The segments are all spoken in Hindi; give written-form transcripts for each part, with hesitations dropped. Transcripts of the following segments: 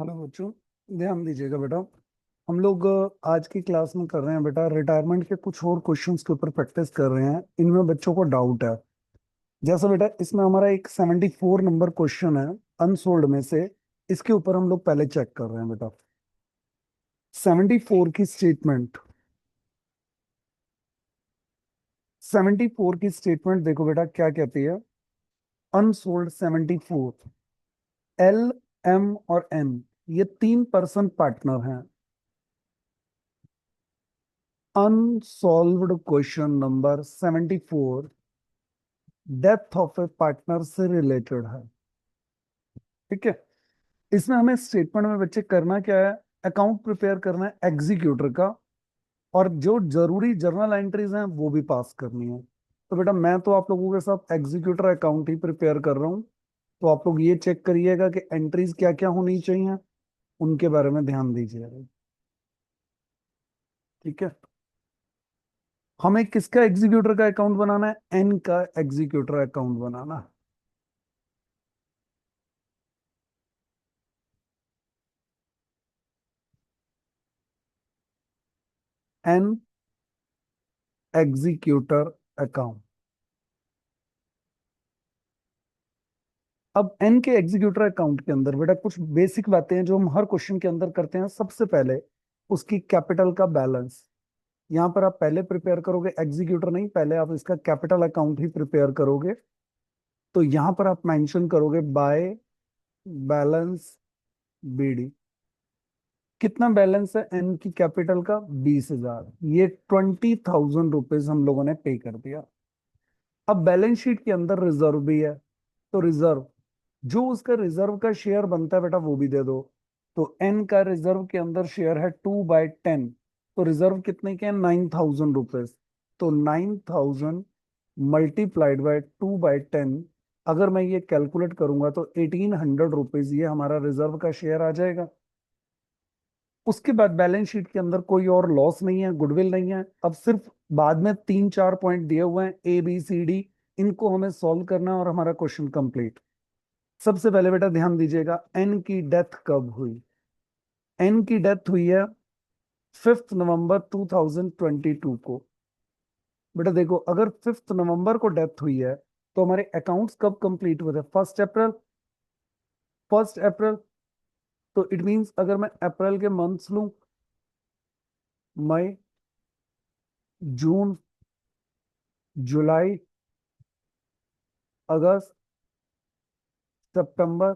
हेलो बच्चों, ध्यान दीजिएगा बेटा। हम लोग आज की क्लास में कर रहे हैं बेटा रिटायरमेंट के कुछ और क्वेश्चंस के ऊपर प्रैक्टिस कर रहे हैं। इनमें बच्चों को डाउट है। जैसा बेटा इसमें हमारा एक 74 नंबर क्वेश्चन है अनसोल्ड में से। इसके ऊपर हम लोग पहले चेक कर रहे हैं बेटा। 74 की स्टेटमेंट 74 की स्टेटमेंट देखो बेटा क्या कहती है। अनसोल्ड 74, एल, एम और एन, ये तीन पर्सन पार्टनर हैं। Unsolved question number 74 death of A partner से रिलेटेड है। ठीक है। इसमें हमें स्टेटमेंट में बच्चे करना क्या है, अकाउंट प्रिपेयर करना है एग्जीक्यूटर का, और जो जरूरी जर्नल एंट्रीज हैं वो भी पास करनी है। तो बेटा मैं तो आप लोगों के साथ एग्जीक्यूटर अकाउंट ही प्रिपेयर कर रहा हूँ। तो आप लोग ये चेक करिएगा कि एंट्रीज क्या क्या होनी चाहिए, उनके बारे में ध्यान दीजिएगा। ठीक है। हमें किसका एग्जीक्यूटर का अकाउंट बनाना है, एन का एग्जीक्यूटर अकाउंट बनाना है। N executor account. अब एन के एग्जीक्यूटर अकाउंट के अंदर बेटा कुछ बेसिक बातें हैं जो हम हर क्वेश्चन के अंदर करते हैं। सबसे पहले उसकी कैपिटल का बैलेंस। यहाँ पर आप पहले प्रिपेयर करोगे एग्जीक्यूटर नहीं, पहले आप इसका कैपिटल अकाउंट ही प्रिपेयर करोगे। तो यहाँ पर आप मेंशन करोगे बाय बैलेंस बीडी। कितना बैलेंस है एन की कैपिटल का, 20,000। ये 20,000 रुपीज हम लोगों ने पे कर दिया। अब बैलेंस शीट के अंदर रिजर्व भी है। तो रिजर्व, जो उसका रिजर्व का शेयर बनता है बेटा वो भी दे दो। तो एन का रिजर्व के अंदर शेयर है 2/10। तो रिजर्व कितने के हैं, 9,000 रुपीज। तो 9,000 मल्टीप्लाइड बाय 2/10, अगर मैं ये कैलकुलेट करूंगा तो 1,800 रुपीज ये हमारा रिजर्व का शेयर आ जाएगा। उसके बाद बैलेंस शीट के अंदर कोई और लॉस नहीं है, गुडविल नहीं है। अब सिर्फ बाद में 3-4 पॉइंट दिए हुए हैं, ए बी सी डी। इनको हमें सॉल्व करना है और हमारा क्वेश्चन कंप्लीट। सबसे पहले बेटा ध्यान दीजिएगा, एन की डेथ कब हुई। एन की डेथ हुई है 5 नवंबर 2022 को। बेटा देखो, अगर 5 नवंबर को डेथ हुई है तो हमारे अकाउंट्स कब कंप्लीट हुए थे, 1 अप्रैल। 1 अप्रैल। तो इट मींस अगर मैं अप्रैल के मंथ्स लूं, मई, जून, जुलाई, अगस्त, सितंबर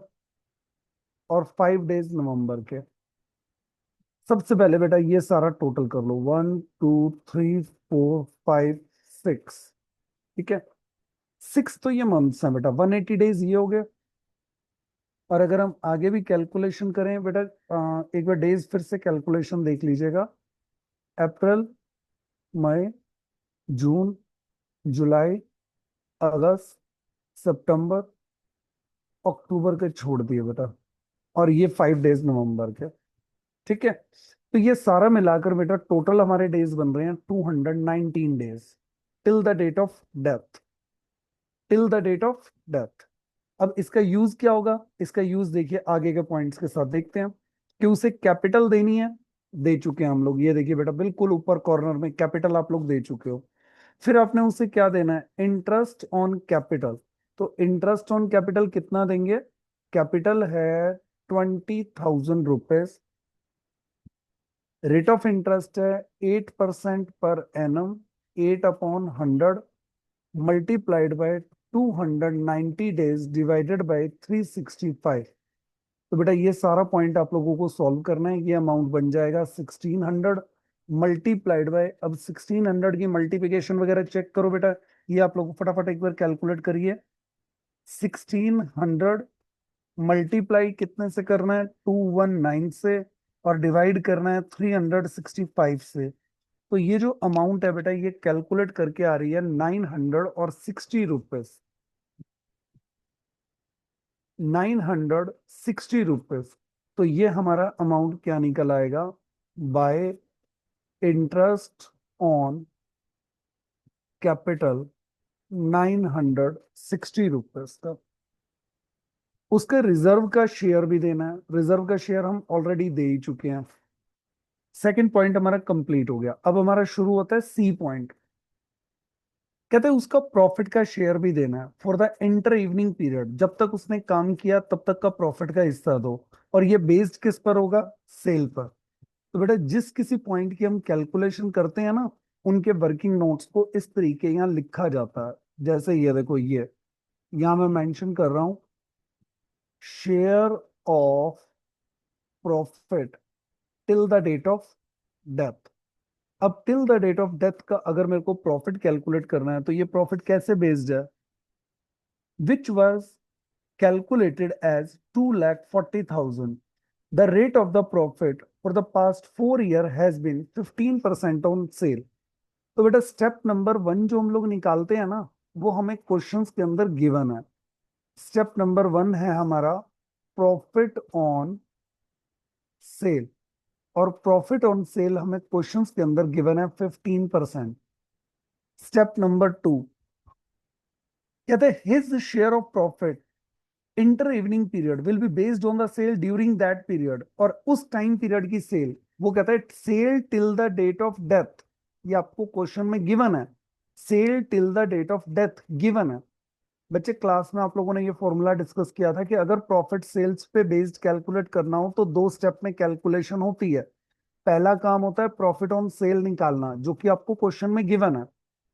और 5 डेज नवंबर के। सबसे पहले बेटा ये सारा टोटल कर लो, 1 2 3 4 5 6। ठीक है। 6 तो ये मंथ्स हैं बेटा, 180 डेज ये हो गए। और अगर हम आगे भी कैलकुलेशन करें बेटा, एक बार डेज फिर से कैलकुलेशन देख लीजिएगा। अप्रैल, मई, जून, जुलाई, अगस्त, सितंबर, अक्टूबर के छोड़ दिए बेटा। और ये 5 डेज नवंबर के। ठीक है। तो ये सारा मिलाकर बेटा टोटल हमारे डेज बन रहे हैं 219 days till the date of death. Till the date of death. अब इसका यूज क्या होगा, इसका यूज देखिए आगे के पॉइंट्स के साथ देखते हैं। कि उसे कैपिटल देनी है, दे चुके हैं हम लोग। ये देखिए बेटा बिल्कुल ऊपर कॉर्नर में कैपिटल आप लोग दे चुके हो। फिर आपने उसे क्या देना है, इंटरेस्ट ऑन कैपिटल। तो इंटरेस्ट ऑन कैपिटल कितना देंगे, कैपिटल है 20,000 रुपीज। रेट ऑफ इंटरेस्ट है 8% per annum, 8/100 multiplied by 290 days divided by 365। तो बेटा ये सारा पॉइंट आप लोगों को सॉल्व करना है। ये अमाउंट बन जाएगा 1,600 मल्टीप्लाइड बाय, अब 1,600 की मल्टीप्लिकेशन वगैरह चेक करो बेटा। ये आप लोग फटाफट एक बार कैलकुलेट करिए। 1,600 मल्टीप्लाई कितने से करना है, 219 से, और डिवाइड करना है 365 से। तो ये जो अमाउंट है बेटा ये कैलकुलेट करके आ रही है 960 रुपीज। 960 रुपीज। तो ये हमारा अमाउंट क्या निकल आएगा, bye interest on capital 960 rupees का। उसका रिजर्व का शेयर भी देना है, रिजर्व का शेयर हम ऑलरेडी दे ही चुके हैं। सेकंड पॉइंट हमारा कंप्लीट हो गया। अब हमारा शुरू होता है सी पॉइंट। कहते हैं उसका प्रॉफिट का शेयर भी देना है for the inter evening period, जब तक उसने काम किया तब तक का प्रॉफिट का हिस्सा दो। और ये बेस्ड किस पर होगा? सेल पर। तो बेटा जिस किसी पॉइंट की हम कैलकुलेशन करते हैं ना, उनके वर्किंग नोट्स को इस तरीके यहाँ लिखा जाता है। जैसे ये देखो, ये यहाँ मैं मेंशन कर रहा हूँ, share of profit till the date of death. अब till the date of death का अगर मेरे को प्रॉफिट कैलकुलेट करना है तो ये प्रॉफिट कैसे बेस्ड है? Which was calculated as 2,40,000। The rate of the profit for the past 4 year has been 15% on sale. तो बेटा स्टेप नंबर 1 जो हम लोग निकालते हैं ना, वो हमें क्वेश्चंस के अंदर गिवन है। स्टेप नंबर 1 है हमारा प्रॉफिट ऑन सेल, और प्रॉफिट ऑन सेल हमें क्वेश्चंस के अंदर गिवन है 15%। स्टेप नंबर 2 कहते हैं his share of profit intervening period will be based on the sale during that period. और उस टाइम पीरियड की सेल, वो कहता है sale till the date of death. ये आपको क्वेश्चन में गिवन है, sale till the date of death given है। बच्चे क्लास में आप लोगों ने ये फॉर्मूला डिस्कस किया था कि अगर प्रॉफिट सेल्स पे बेस्ड कैलकुलेट करना हो तो 2 स्टेप में कैलकुलेशन होती है। पहला काम होता है प्रॉफिट ऑन सेल निकालना, जो कि आपको क्वेश्चन में गिवन है।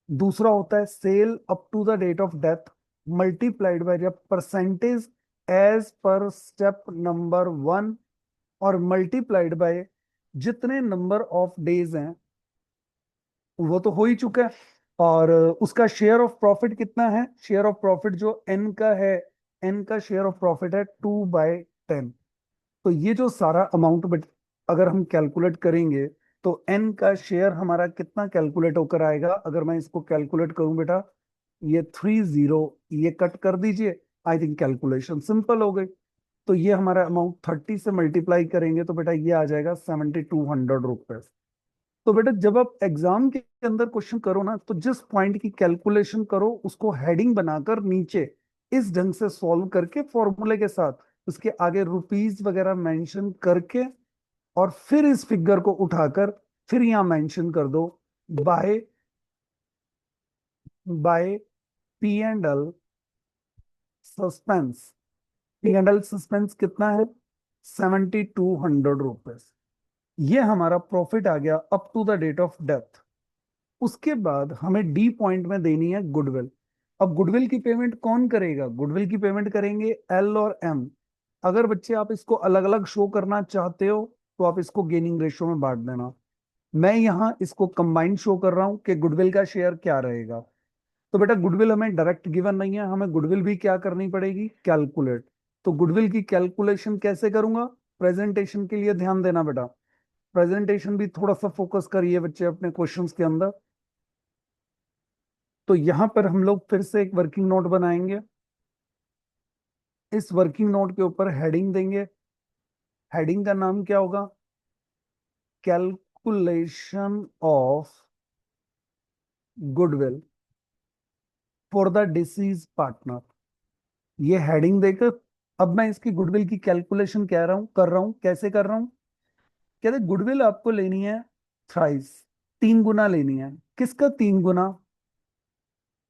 दूसरा होता है sale up to the date of death multiplied by the percentage as per step number 1, और मल्टीप्लाइड बाय जितने नंबर ऑफ डेज हैं, वो तो हो ही चुका है। और उसका शेयर ऑफ प्रॉफिट कितना है? शेयर ऑफ प्रॉफिट जो एन का है, एन का शेयर ऑफ प्रॉफिट है 2/10। तो ये जो सारा अमाउंट बट अगर हम कैलकुलेट करेंगे तो एन का शेयर हमारा कितना कैलकुलेट होकर आएगा? अगर मैं इसको कैलकुलेट करूं बेटा, ये 30 ये कट कर दीजिए। आई थिंक कैलकुलेशन सिंपल हो गई। तो ये हमारा अमाउंट 30 से मल्टीप्लाई करेंगे तो बेटा ये आ जाएगा 7,200 रुपए। तो बेटा जब आप एग्जाम के अंदर क्वेश्चन करो ना, तो जिस पॉइंट की कैलकुलेशन करो उसको हेडिंग बनाकर नीचे इस ढंग से सॉल्व करके फॉर्मूले के साथ उसके आगे रुपीज वगैरह मेंशन करके, और फिर इस फिगर को उठाकर फिर यहां मेंशन कर दो by by P and L suspense. P and L suspense कितना है? 7,200 रुपीज। ये हमारा प्रॉफिट आ गया up to the date of death. उसके बाद हमें डी पॉइंट में देनी है गुडविल। अब गुडविल की पेमेंट कौन करेगा? गुडविल की पेमेंट करेंगे एल और एम। अगर बच्चे आप इसको अलग अलग शो करना चाहते हो तो आप इसको गेनिंग रेशियो में बांट देना। मैं यहाँ इसको कंबाइंड शो कर रहा हूँ कि गुडविल का शेयर क्या रहेगा। तो बेटा गुडविल हमें डायरेक्ट गिवन नहीं है, हमें गुडविल भी क्या करनी पड़ेगी? कैलकुलेट। तो गुडविल की कैलकुलेशन कैसे करूंगा? प्रेजेंटेशन के लिए ध्यान देना बेटा, प्रेजेंटेशन भी थोड़ा सा फोकस करिए बच्चे अपने क्वेश्चंस के अंदर। तो यहां पर हम लोग फिर से एक वर्किंग नोट बनाएंगे। इस वर्किंग नोट के ऊपर हेडिंग देंगे। हेडिंग का नाम क्या होगा? Calculation of goodwill for the disease partner. ये हेडिंग देकर अब मैं इसकी गुडविल की कैलकुलेशन कह रहा हूं, कर रहा हूं। कैसे कर रहा हूं? कहते गुडविल आपको लेनी है थ्राइस, 3 गुना लेनी है। किसका 3 गुना?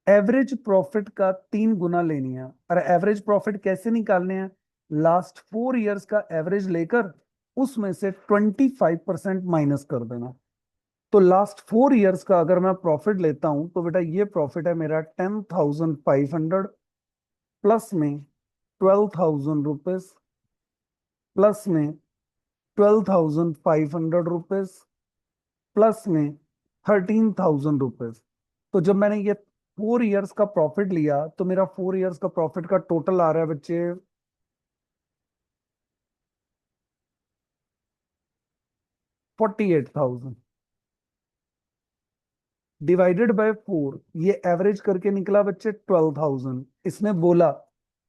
एवरेज प्रॉफिट का 3 गुना लेनी है। और एवरेज प्रॉफिट कैसे निकालने हैं? लास्ट 4 ईयर्स का एवरेज लेकर उसमें से 25% माइनस कर देना। तो लास्ट 4 ईयर्स का अगर मैं प्रॉफिट लेता हूं तो बेटा ये प्रॉफिट है मेरा 10,500, प्लस में 12,000 रुपीज, प्लस में 12,500 रुपीज, प्लस में 13,000 रुपीज। तो जब मैंने ये 4 ईयर्स का प्रॉफिट लिया तो मेरा 4 ईयर्स का प्रॉफिट का टोटल आ रहा है बच्चे 48,000 डिवाइडेड बाय 4। ये एवरेज करके निकला बच्चे 12,000। इसने बोला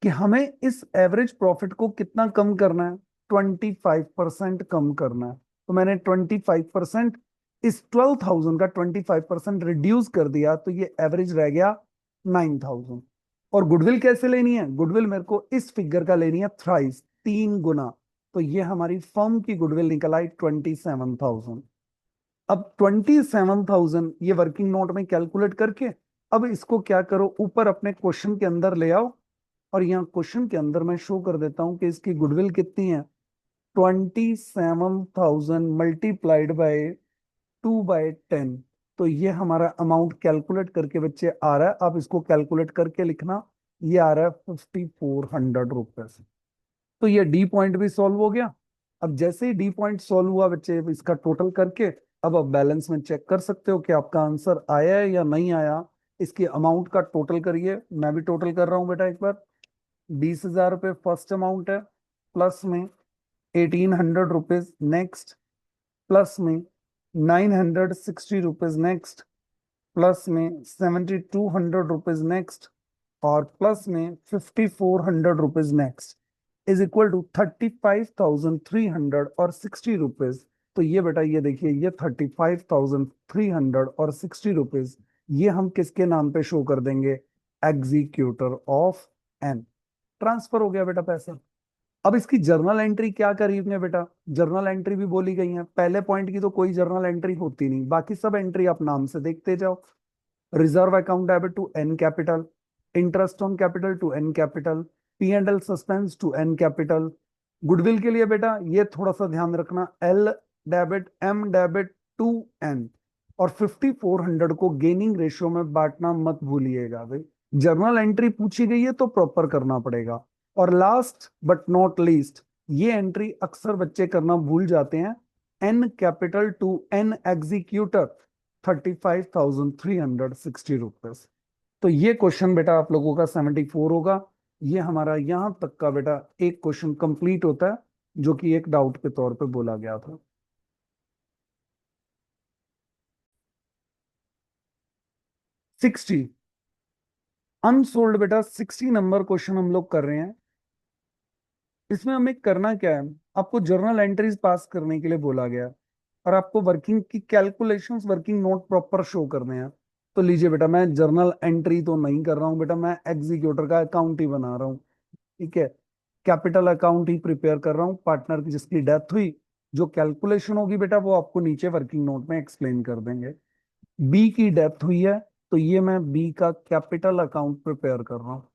कि हमें इस एवरेज प्रॉफिट को कितना कम करना है? 25% कम करना है। तो मैंने 25%, इस 12,000 का 25% रिड्यूस कर दिया, तो ये एवरेज रह गया 9,000। और गुडविल कैसे लेनी है? गुडविल मेरे को इस फिगर का लेनी है थ्राइस, 3 गुना। तो ये हमारी फर्म की गुडविल निकल आई 27,000। अब 27,000 ये वर्किंग नोट में कैलकुलेट करके अब इसको क्या करो, ऊपर अपने क्वेश्चन के अंदर ले आओ। और यहाँ क्वेश्चन के अंदर मैं शो कर देता हूं कि इसकी गुडविल कितनी है। 27,000 मल्टीप्लाइड बाय 2/10। तो ये हमारा अमाउंट कैलकुलेट करके बच्चे आ रहा है, आप इसको कैलकुलेट करके लिखना। ये आ रहा है 5,400 रुपीज। तो ये डी पॉइंट भी सॉल्व हो गया। अब जैसे ही डी पॉइंट सॉल्व हुआ बच्चे, इसका टोटल करके अब आप बैलेंस में चेक कर सकते हो कि आपका आंसर आया है या नहीं आया। इसकी अमाउंट का टोटल करिए, मैं भी टोटल कर रहा हूं बेटा एक बार। 20,000 रुपये फर्स्ट अमाउंट है, प्लस में 1,800 रुपीज नेक्स्ट, प्लस में 960 रुपीज नेक्स्ट, प्लस में 7,200 रुपीज नेक्स्ट, और प्लस में 5,400 rupees next, is equal to 35,360 rupees. तो ये बेटा ये देखिए, ये 35,360 रुपीज ये हम किसके नाम पे शो कर देंगे? Executor of N. ट्रांसफर हो गया बेटा पैसा। अब इसकी जर्नल एंट्री क्या करेंगे बेटा? जर्नल एंट्री भी बोली गई है। पहले पॉइंट की तो कोई जर्नल एंट्री होती नहीं, बाकी सब एंट्री आप नाम से देखते जाओ। Reserve account debit to N capital, interest on capital to N capital, P and L suspense to N capital. Goodwill के लिए बेटा ये थोड़ा सा ध्यान रखना, L debit M debit to N. और 5,400 को गेनिंग रेशियो में बांटना मत भूलिएगा भाई। जर्नल एंट्री पूछी गई है तो प्रॉपर करना पड़ेगा। और लास्ट बट नॉट लीस्ट, ये एंट्री अक्सर बच्चे करना भूल जाते हैं, N capital to N executor 35,360 rupees. तो ये क्वेश्चन बेटा आप लोगों का 74 होगा। ये हमारा यहां तक का बेटा एक क्वेश्चन कंप्लीट होता है, जो कि एक डाउट के तौर पे बोला गया था। 60 अनसोल्ड बेटा, 60 नंबर क्वेश्चन हम लोग कर रहे हैं। इसमें हमें करना क्या है, आपको जर्नल एंट्रीज पास करने के लिए बोला गया, और आपको वर्किंग की calculations, working note proper show करने हैं। तो लीजिए बेटा, मैं जर्नल एंट्री तो नहीं कर रहा हूं बेटा, मैं एग्जीक्यूटर का अकाउंट ही बना रहा हूँ। ठीक है, कैपिटल अकाउंट ही प्रिपेयर कर रहा हूँ पार्टनर की जिसकी डेथ हुई। जो कैलकुलेशन होगी बेटा वो आपको नीचे वर्किंग नोट में एक्सप्लेन कर देंगे। बी की डेथ हुई है, तो ये मैं बी का कैपिटल अकाउंट प्रिपेयर कर रहा हूँ।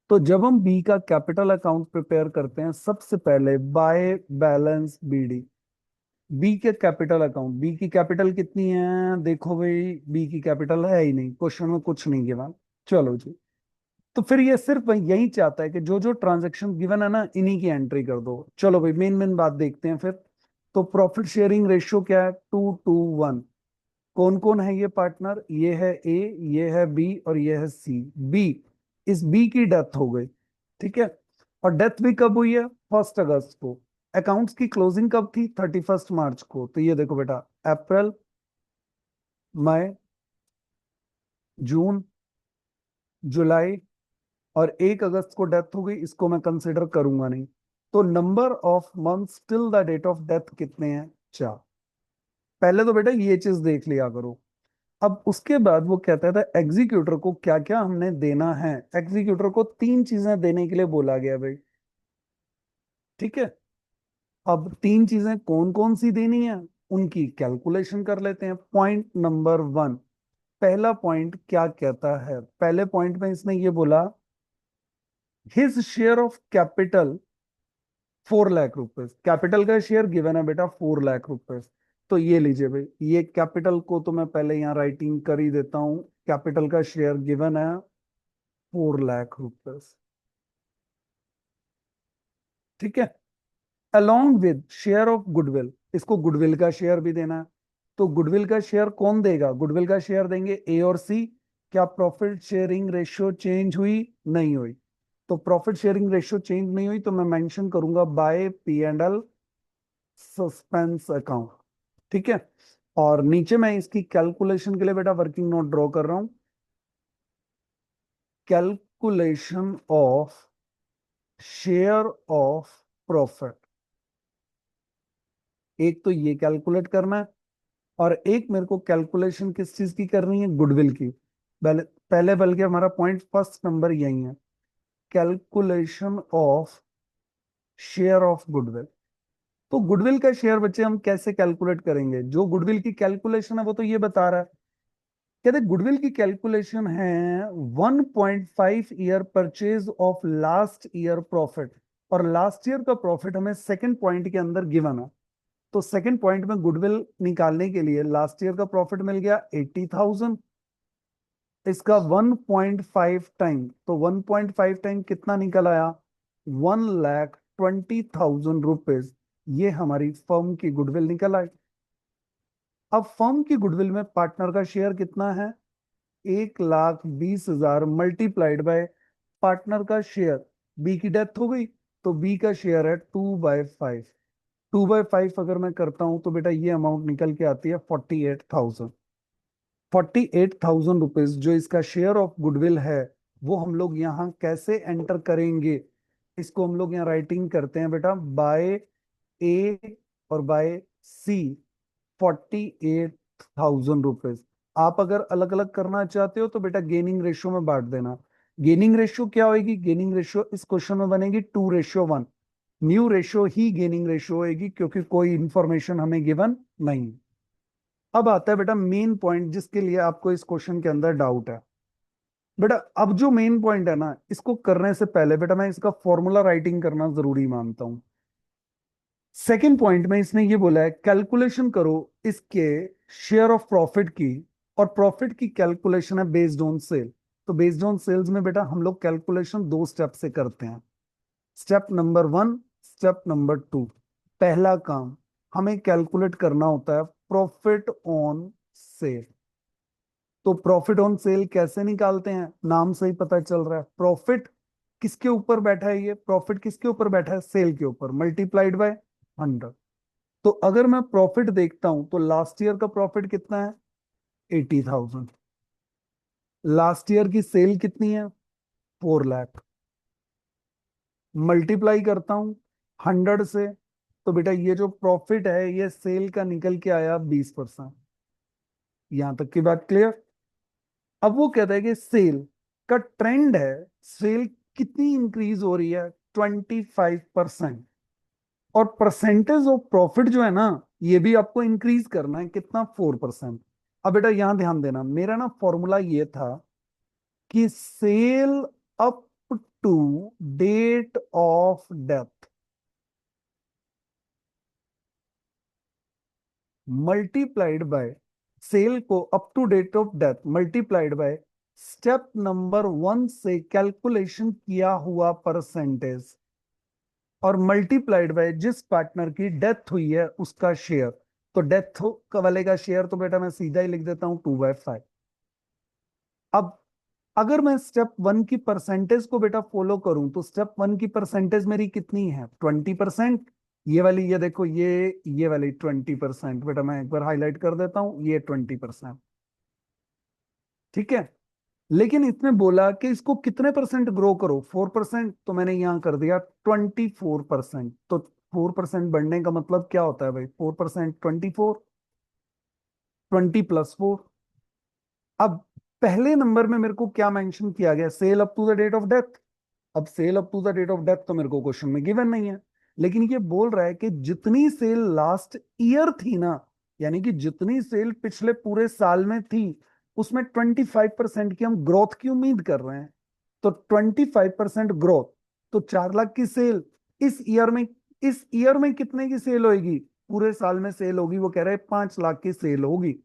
तो जब हम बी का कैपिटल अकाउंट प्रिपेयर करते हैं, सबसे पहले बाय बैलेंस बीडी, बी के कैपिटल अकाउंट। बी की कैपिटल कितनी है? देखो भाई, बी की कैपिटल है ही नहीं, क्वेश्चन में कुछ नहीं गिवन। चलो जी, तो फिर ये सिर्फ यही चाहता है कि जो जो ट्रांजेक्शन गिवन है ना, इन्हीं की एंट्री कर दो। चलो भाई, मेन मेन बात देखते हैं फिर। तो प्रॉफिट शेयरिंग रेशियो क्या है? 2:1। कौन कौन है ये पार्टनर? ये है ए, ये है बी, और ये है सी। बी, इस बी की डेथ हो गई। ठीक है, और डेथ भी कब हुई है? 1 अगस्त को। अकाउंट्स की क्लोजिंग कब थी? 31 मार्च को। तो ये देखो बेटा, अप्रैल, मई, जून, जुलाई, और 1 अगस्त को डेथ हो गई, इसको मैं कंसिडर करूंगा नहीं। तो number of months till the date of death कितने हैं? 4। पहले तो बेटा ये चीज देख लिया करो। अब उसके बाद वो कहता था एग्जीक्यूटर को क्या क्या हमने देना है। एग्जीक्यूटर को 3 चीजें देने के लिए बोला गया भाई। ठीक है, अब 3 चीजें कौन कौन सी देनी है, उनकी कैलकुलेशन कर लेते हैं। पॉइंट नंबर 1, पहला पॉइंट क्या कहता है? पहले पॉइंट में इसने ये बोला, his share of capital 4 lakh रुपए। कैपिटल का शेयर गिवन है बेटा 4 लाख रुपए। तो ये लीजिए भाई, ये कैपिटल को तो मैं पहले यहाँ राइटिंग कर ही देता हूँ। कैपिटल का शेयर गिवन है 4 लाख रुपए। ठीक है, along with share of goodwill, इसको गुडविल का शेयर भी देना है। तो गुडविल का शेयर कौन देगा? गुडविल का शेयर देंगे ए और सी। क्या प्रॉफिट शेयरिंग रेशियो चेंज हुई? नहीं हुई। तो प्रॉफिट शेयरिंग रेशियो चेंज नहीं हुई, तो मैं मेंशन करूंगा bye P and L suspense account. ठीक है, और नीचे मैं इसकी कैलकुलेशन के लिए बेटा वर्किंग नोट ड्रॉ कर रहा हूं। Calculation of share of profit, एक तो ये कैलकुलेट करना है, और एक मेरे को कैलकुलेशन किस चीज की करनी है? गुडविल की। पहले बल्कि हमारा पॉइंट फर्स्ट नंबर यही है, calculation of share of goodwill. तो गुडविल का शेयर बच्चे हम कैसे कैलकुलेट करेंगे? जो गुडविल की कैलकुलेशन है वो तो ये बता रहा है, कहते गुडविल की कैलकुलेशन है 1.5 year purchase of last year profit, और लास्ट ईयर का प्रॉफिट हमें सेकंड पॉइंट के अंदर गिवन है। तो सेकंड पॉइंट में गुडविल निकालने के लिए लास्ट ईयर का प्रॉफिट मिल गया 80,000, इसका 1.5 टाइम, तो 1.5 टाइम कितना निकल आया? 1,20,000 रुपीज। ये हमारी फर्म की गुडविल निकल आई। अब फर्म की गुडविल में पार्टनर का शेयर कितना है? 1,20,000 मल्टीप्लाइड बाय पार्टनर का शेयर। बी की डेथ हो गई तो बी का शेयर है 2/5। 2/5 अगर मैं करता हूं तो बेटा ये अमाउंट निकल के आती है 48,000। 48,000 रुपीज जो इसका शेयर ऑफ गुडविल है, वो हम लोग यहाँ कैसे एंटर करेंगे? इसको हम लोग यहाँ राइटिंग करते हैं बेटा, बाय ए और बाय सी, 48,000 रुपीज। आप अगर अलग अलग करना चाहते हो तो बेटा गेनिंग रेशियो में बांट देना। गेनिंग रेशियो क्या होगी? गेनिंग रेशियो इस क्वेश्चन में बनेगी 2:1। न्यू रेशियो ही गेनिंग रेशियो होगी क्योंकि कोई इंफॉर्मेशन हमें गिवन नहीं। अब आता है बेटा मेन पॉइंट जिसके लिए आपको इस क्वेश्चन के अंदर डाउट है। बेटा अब जो मेन पॉइंट है ना, इसको करने से पहले बेटा मैं इसका फॉर्मूला राइटिंग करना जरूरी मानता हूं। सेकंड पॉइंट में इसने ये बोला है कैलकुलेशन करो इसके शेयर ऑफ प्रॉफिट की, और प्रॉफिट की कैलकुलेशन है बेस्ड ऑन सेल। तो बेस्ड ऑन सेल्स में बेटा हम लोग कैलकुलेशन दो स्टेप से करते हैं, स्टेप नंबर 1, स्टेप नंबर 2। पहला काम हमें कैलकुलेट करना होता है प्रॉफिट ऑन सेल। तो प्रॉफिट ऑन सेल कैसे निकालते हैं? नाम से ही पता चल रहा है, प्रॉफिट किसके ऊपर बैठा है? ये प्रॉफिट किसके ऊपर बैठा है? सेल के ऊपर, मल्टीप्लाइड बाय 100। तो अगर मैं प्रॉफिट देखता हूं तो लास्ट ईयर का प्रॉफिट कितना है? 80,000। लास्ट ईयर की सेल कितनी है? 4 लाख। मल्टीप्लाई करता हूं 100 से, तो बेटा ये जो प्रॉफिट है ये सेल का निकल के आया 20%। यहां तक की बात क्लियर? अब वो कहता है कि सेल का ट्रेंड है, सेल कितनी इंक्रीज हो रही है? 25%। और परसेंटेज ऑफ प्रॉफिट जो है ना, ये भी आपको इंक्रीज करना है, कितना? 4%। अब बेटा यहां ध्यान देना, मेरा ना फॉर्मूला ये था कि sale up to date of death multiplied by, sale को up to date of death multiplied by step number 1 से कैलकुलेशन किया हुआ परसेंटेज, और मल्टीप्लाइड बाय जिस पार्टनर की डेथ हुई है उसका शेयर। तो डेथ वाले का शेयर तो बेटा मैं सीधा ही लिख देता हूं 2/5। अब अगर मैं स्टेप 1 की परसेंटेज को बेटा फॉलो करूं तो स्टेप 1 की परसेंटेज मेरी कितनी है? 20%। ये वाली, ये देखो, ये वाली 20%। बेटा मैं एक बार हाईलाइट कर देता हूं, ये 20%। ठीक है। लेकिन इसने बोला कि इसको कितने परसेंट ग्रो करो? 4%। तो मैंने यहां कर दिया 24%। तो 4% बढ़ने का मतलब क्या होता है भाई? 4%, 24, 20 + 4। अब पहले नंबर में मेरे को क्या मेंशन किया गया? Sale up to the date of death. अब sale up to the date of death तो मेरे को क्वेश्चन में गिवन नहीं है, लेकिन ये बोल रहा है कि जितनी सेल लास्ट ईयर थी ना, यानी कि जितनी सेल पिछले पूरे साल में थी, उसमें 25% की हम ग्रोथ की उम्मीद कर रहे हैं। तो 25% ग्रोथ, तो 4 लाख की सेल इस ईयर में, इस ईयर में कितने की सेल होगी? पूरे साल में सेल होगी, वो कह रहे हैं 5 लाख की सेल होगी।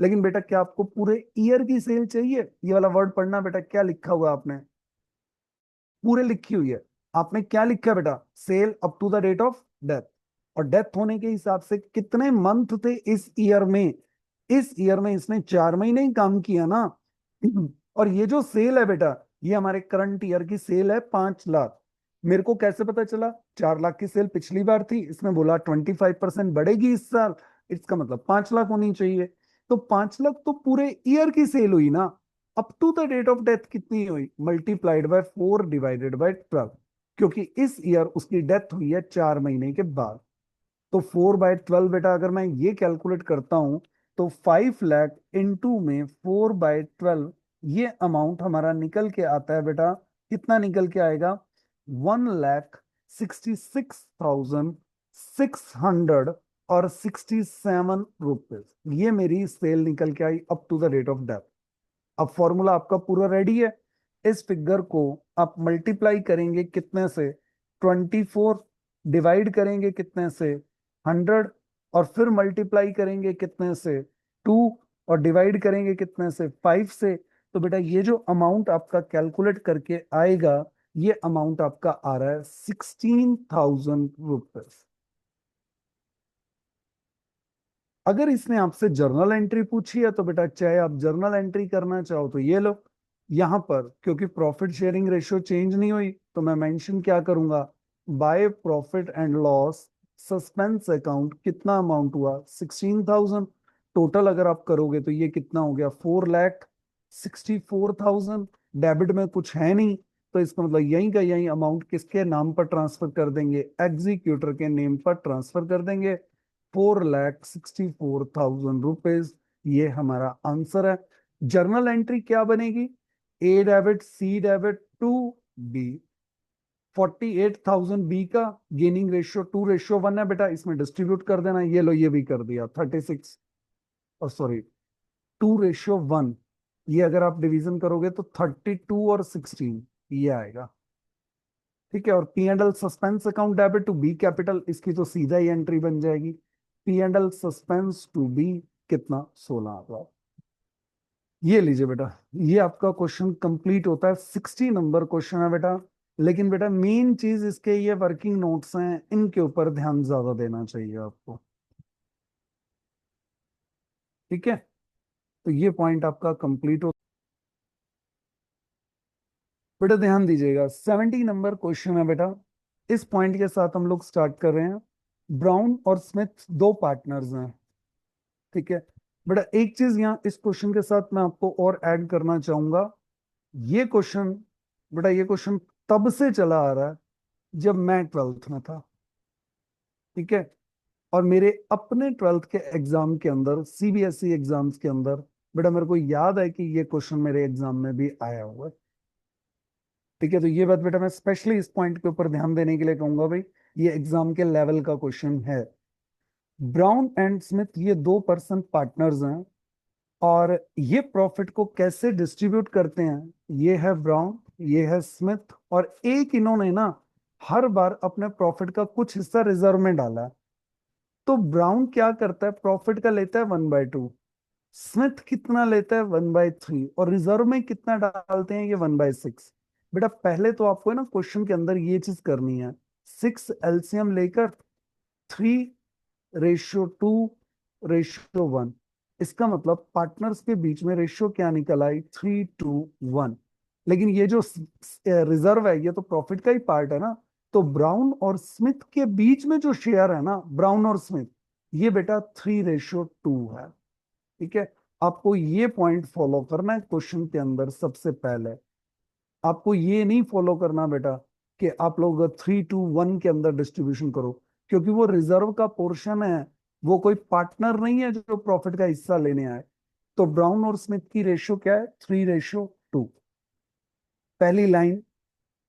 लेकिन बेटा क्या आपको पूरे ईयर की सेल चाहिए? ये वाला वर्ड पढ़ना बेटा, क्या लिखा हुआ आपने? पूरे लिखी हुई है। आपने क्या लिखा है बेटा? Sale up to the date of death. और डेथ होने के हिसाब से कितने मंथ थे इस ईयर में? इस ईयर में इसने 4 महीने ही काम किया ना। और ये जो सेल है बेटा, ये हमारे करंट ईयर की सेल है 5 लाख। मेरे को कैसे पता चला? 4 लाख की सेल पिछली बार थी, इसने बोला 25% बढ़ेगी इस साल, इसका मतलब 5 लाख होनी चाहिए। तो 5 लाख तो पूरे ईयर की सेल हुई ना। Up to the date of death कितनी हुई? मल्टीप्लाइड बाय 4 डिवाइडेड बाय 12, क्योंकि इस ईयर उसकी डेथ हुई है 4 महीने के बाद। तो 4/12 बेटा अगर मैं ये कैलकुलेट करता हूं तो 5 लाख इंटू में 4/12, ये अमाउंट हमारा निकल के आता है बेटा, कितना निकल के आएगा? 1,66,600 और 67 रुपीज, ये मेरी सेल निकल के आई up to the date of death. अब फॉर्मूला आपका पूरा रेडी है। इस फिगर को आप मल्टीप्लाई करेंगे कितने से? 24, डिवाइड करेंगे कितने से? 100, और फिर मल्टीप्लाई करेंगे कितने से? 2, और डिवाइड करेंगे कितने से? 5 से। तो बेटा ये जो अमाउंट आपका कैलकुलेट करके आएगा, ये अमाउंट आपका आ रहा है 16,000 रुपीज। अगर इसने आपसे जर्नल एंट्री पूछी है तो बेटा चाहे आप जर्नल एंट्री करना चाहो तो ये लो। यहां पर क्योंकि प्रॉफिट शेयरिंग रेशियो चेंज नहीं हुई, तो मैं मेंशन क्या करूंगा? By profit and loss suspense account कितना अमाउंट हुआ? 16,000। टोटल अगर आप करोगे तो ये कितना हो गया? 4,64,000। डेबिट में कुछ है नहीं, तो इसका मतलब यहीं का यहीं अमाउंट किसके नाम पर ट्रांसफर कर देंगे? एग्जीक्यूटर के नेम पर ट्रांसफर कर देंगे। 4,64,000 रुपीज, ये हमारा आंसर है। जर्नल एंट्री क्या बनेगी? A debit, C debit to B. 48,000 B का गेनिंग रेशियो 2:1 है बेटा, इसमें डिस्ट्रीब्यूट कर देना। ये लो, ये भी कर दिया 36, और सॉरी 2:1। ये अगर आप डिवीजन करोगे तो 32 और 16 ये आएगा। ठीक है, और P and L suspense account debit to B capital, इसकी तो सीधा ही एंट्री बन जाएगी। P and L suspense to B कितना? 16,000। ये लीजिए बेटा, ये आपका क्वेश्चन कंप्लीट होता है। 60 नंबर क्वेश्चन है बेटा। लेकिन बेटा मेन चीज इसके ये वर्किंग नोट्स हैं, इनके ऊपर ध्यान ज्यादा देना चाहिए आपको। ठीक है, तो ये पॉइंट आपका कंप्लीट हो। बेटा ध्यान दीजिएगा, 70 नंबर क्वेश्चन है बेटा। इस पॉइंट के साथ हम लोग स्टार्ट कर रहे हैं। ब्राउन और स्मिथ दो पार्टनर्स हैं। ठीक है बेटा, एक चीज यहाँ इस क्वेश्चन के साथ मैं आपको और ऐड करना चाहूंगा। ये क्वेश्चन, बेटा ये क्वेश्चन तब से चला आ रहा है जब मैं 12th में था। ठीक है, और मेरे अपने 12th के एग्जाम के अंदर, सीबीएसई एग्जाम्स के अंदर, बेटा मेरे को याद है कि ये क्वेश्चन मेरे एग्जाम में भी आया हुआ है। ठीक है, तो ये बात बेटा मैं स्पेशली इस पॉइंट के ऊपर ध्यान देने के लिए कहूंगा भाई, ये एग्जाम के लेवल का क्वेश्चन है। ब्राउन एंड स्मिथ ये दो पर्सन पार्टनर्स हैं, और ये प्रॉफिट को कैसे डिस्ट्रीब्यूट करते हैं? ये है ब्राउन, ये है स्मिथ, और एक इन्होंने ना हर बार अपने प्रॉफिट का कुछ हिस्सा रिजर्व में डाला है। तो ब्राउन क्या करता है? प्रॉफिट का लेता है 1/2। स्मिथ कितना लेता है? 1/3। और रिजर्व में कितना डालते हैं? ये 1/6। बेटा पहले तो आपको है ना क्वेश्चन के अंदर ये चीज करनी है, 6 एलसीएम लेकर 3:2:1। इसका मतलब पार्टनर्स के बीच में रेशियो क्या निकल आई? 3:1। लेकिन ये जो रिजर्व है, ये तो प्रॉफिट का ही पार्ट है ना। तो ब्राउन और स्मिथ के बीच में जो शेयर है ना, ब्राउन और स्मिथ, ये बेटा 3:2 है। ठीक है, आपको ये पॉइंट फॉलो करना है क्वेश्चन के अंदर। सबसे पहले आपको ये नहीं फॉलो करना बेटा कि आप लोग 3:1 के अंदर डिस्ट्रीब्यूशन करो, क्योंकि वो रिजर्व का पोर्शन है, वो कोई पार्टनर नहीं है जो प्रॉफिट का हिस्सा लेने आए। तो ब्राउन और स्मिथ की रेशियो क्या है? 3:2। पहली लाइन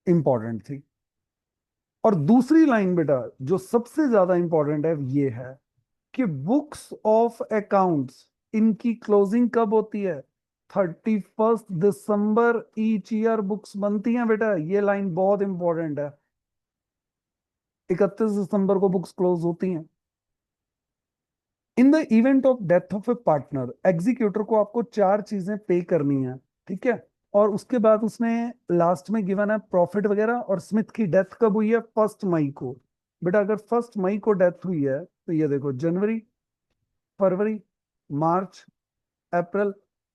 इंपॉर्टेंट थी। और दूसरी लाइन बेटा जो सबसे ज्यादा इंपॉर्टेंट है, ये है कि बुक्स ऑफ अकाउंट्स, इनकी क्लोजिंग कब होती है? 31 दिसंबर ईच ईयर बुक्स बनती हैं बेटा। ये लाइन बहुत इंपॉर्टेंट है। 31 दिसंबर को बुक्स क्लोज होती हैं। In the event of death of A partner, executor को आपको चार चीजें पे करनी है। ठीक है, और उसके बाद उसने लास्ट में गिवन है प्रॉफिट वगैरह। और स्मिथ की डेथ कब हुई है? 1 मई को। बेटा अगर 1 मई को डेथ हुई है तो ये देखो, जनवरी, फरवरी, मार्च, अप्रैल,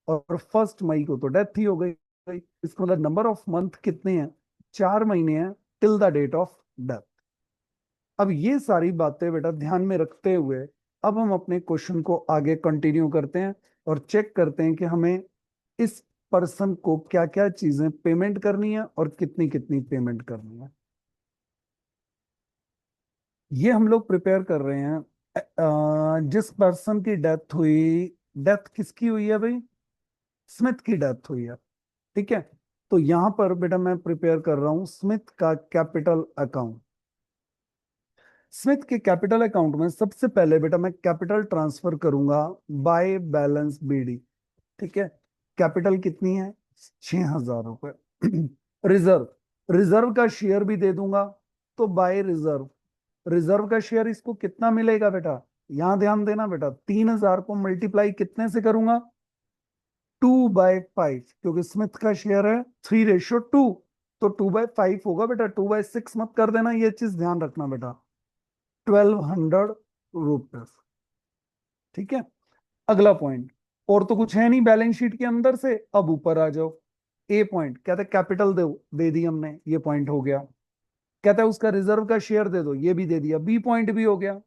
और 1 मई को तो डेथ ही हो गई। इसका मतलब नंबर ऑफ मंथ कितने हैं? 4 महीने हैं till the date of death. अब ये सारी बातें बेटा ध्यान में रखते हुए अब हम अपने क्वेश्चन को आगे कंटिन्यू करते हैं, और चेक करते हैं कि हमें इस पर्सन को क्या क्या चीजें पेमेंट करनी है और कितनी कितनी पेमेंट करनी है। ये हम लोग प्रिपेयर कर रहे हैं। जिस पर्सन की डेथ हुई, डेथ किसकी हुई है भाई? स्मिथ की डेथ हुई है। ठीक है। तो यहां पर बेटा मैं प्रिपेयर कर रहा हूं स्मिथ का कैपिटल अकाउंट। स्मिथ के कैपिटल अकाउंट में सबसे पहले बेटा मैं कैपिटल ट्रांसफर करूंगा बाय बैलेंस बीडी। ठीक है। कैपिटल कितनी है? 6,000 रुपए। रिजर्व, रिजर्व का शेयर भी दे दूंगा, तो बाय रिजर्व, रिजर्व का शेयर इसको कितना मिलेगा बेटा? यहां ध्यान देना बेटा, 3,000 को मल्टीप्लाई कितने से करूंगा? 2/5, क्योंकि स्मिथ का शेयर है 3:2, तो 2/5 होगा बेटा, 2/6 मत कर देना, ये चीज ध्यान रखना बेटा। 1,200 रुपीज। ठीक है। अगला पॉइंट, और तो कुछ है नहीं बैलेंस शीट के अंदर से, अब ऊपर आ जाओ। ए पॉइंट कहते हैं कैपिटल दे दी हमने, ये पॉइंट हो गया। कहता है उसका रिजर्व का शेयर दे दो, ये भी दे दिया, बी पॉइंट भी हो गया।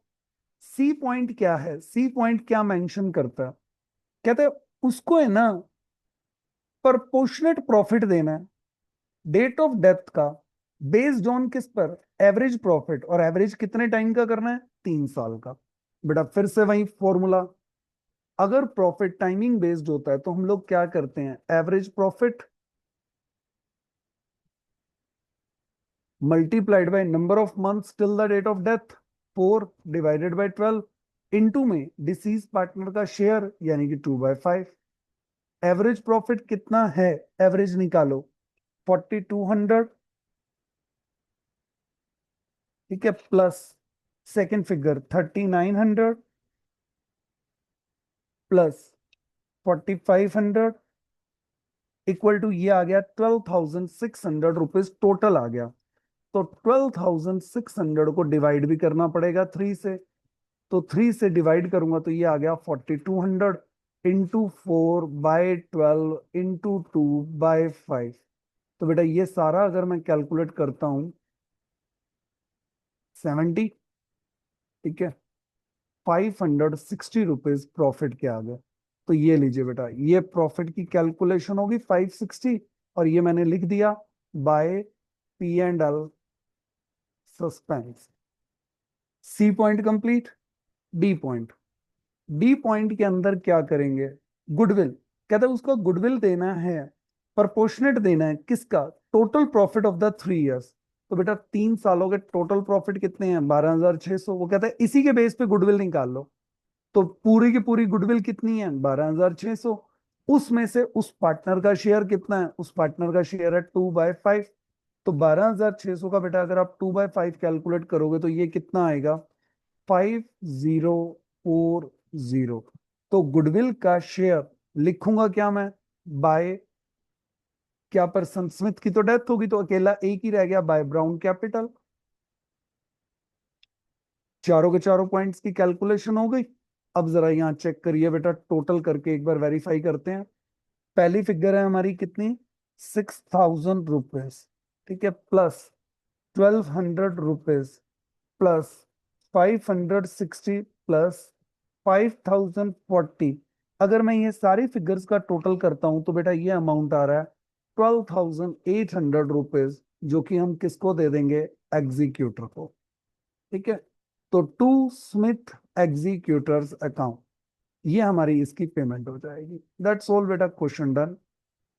सी पॉइंट क्या है? सी पॉइंट क्या मेंशन करता है? कहते हैं उसको है ना प्रपोर्शनेट प्रॉफिट देना है डेट ऑफ डेथ का, बेस्ड ऑन किस पर? Average profit. और एवरेज कितने टाइम का करना है? 3 साल का। बेटा फिर से वही फॉर्मूला, अगर प्रॉफिट टाइमिंग बेस्ड होता है तो हम लोग क्या करते हैं? Average profit multiplied by number of months till the date of death, 4 divided by 12, into में डिसीज पार्टनर का शेयर यानी कि 2/5। एवरेज प्रॉफिट कितना है? एवरेज निकालो, 4,200। ठीक है। Plus second figure 3,900 plus 4,500 equal to ये आ गया 12,600 रुपीज टोटल आ गया। तो 12,600 को डिवाइड भी करना पड़ेगा 3 से, तो 3 से डिवाइड करूंगा तो ये आ गया 4,200 इंटू 4/12 इंटू 2/5। तो बेटा ये सारा अगर मैं कैलकुलेट करता हूं 70, ठीक है, 560 रुपीज प्रॉफिट के आ गए। तो ये लीजिए बेटा, ये प्रॉफिट की कैलकुलेशन होगी 560, और ये मैंने लिख दिया by P&L suspense. C point complete. D point, D point के अंदर क्या करेंगे? गुडविल, कहते हैं उसको गुडविल देना है, प्रपोर्शनेट देना है किसका? Total profit of the 3 years. तो बेटा 3 सालों के टोटल प्रॉफिट कितने हैं? 12,600। वो कहता है इसी के बेस पे गुडविल निकाल लो। तो पूरी की पूरी गुडविल कितनी है? 12,600। उसमें से उस पार्टनर का शेयर कितना है? उस पार्टनर का शेयर है 2/5। तो 12,600 का बेटा अगर आप 2/5 कैलकुलेट करोगे तो ये कितना आएगा? 5,040। तो गुडविल का शेयर लिखूंगा क्या मैं? बाय क्या पर्सन? स्मिथ की तो डेथ होगी तो अकेला एक ही रह गया, बाय ब्राउन कैपिटल। चारों के चारों पॉइंट्स की कैलकुलेशन हो गई। अब जरा यहां चेक करिए बेटा, टोटल करके एक बार वेरीफाई करते हैं। पहली फिगर है हमारी कितनी? 6,000 रुपीज। ठीक है। Plus 1,200 rupees plus 560 plus 5,040। अगर मैं ये सारी फिगर्स का टोटल करता हूं तो बेटा ये अमाउंट आ रहा है 12,800 रुपीज, जो कि हम किसको दे देंगे? एग्जीक्यूटर को। ठीक है। तो टू स्मिथ एग्जीक्यूटर्स अकाउंट, ये हमारी इसकी पेमेंट हो जाएगी। दैट्स ऑल बेटा, क्वेश्चन डन।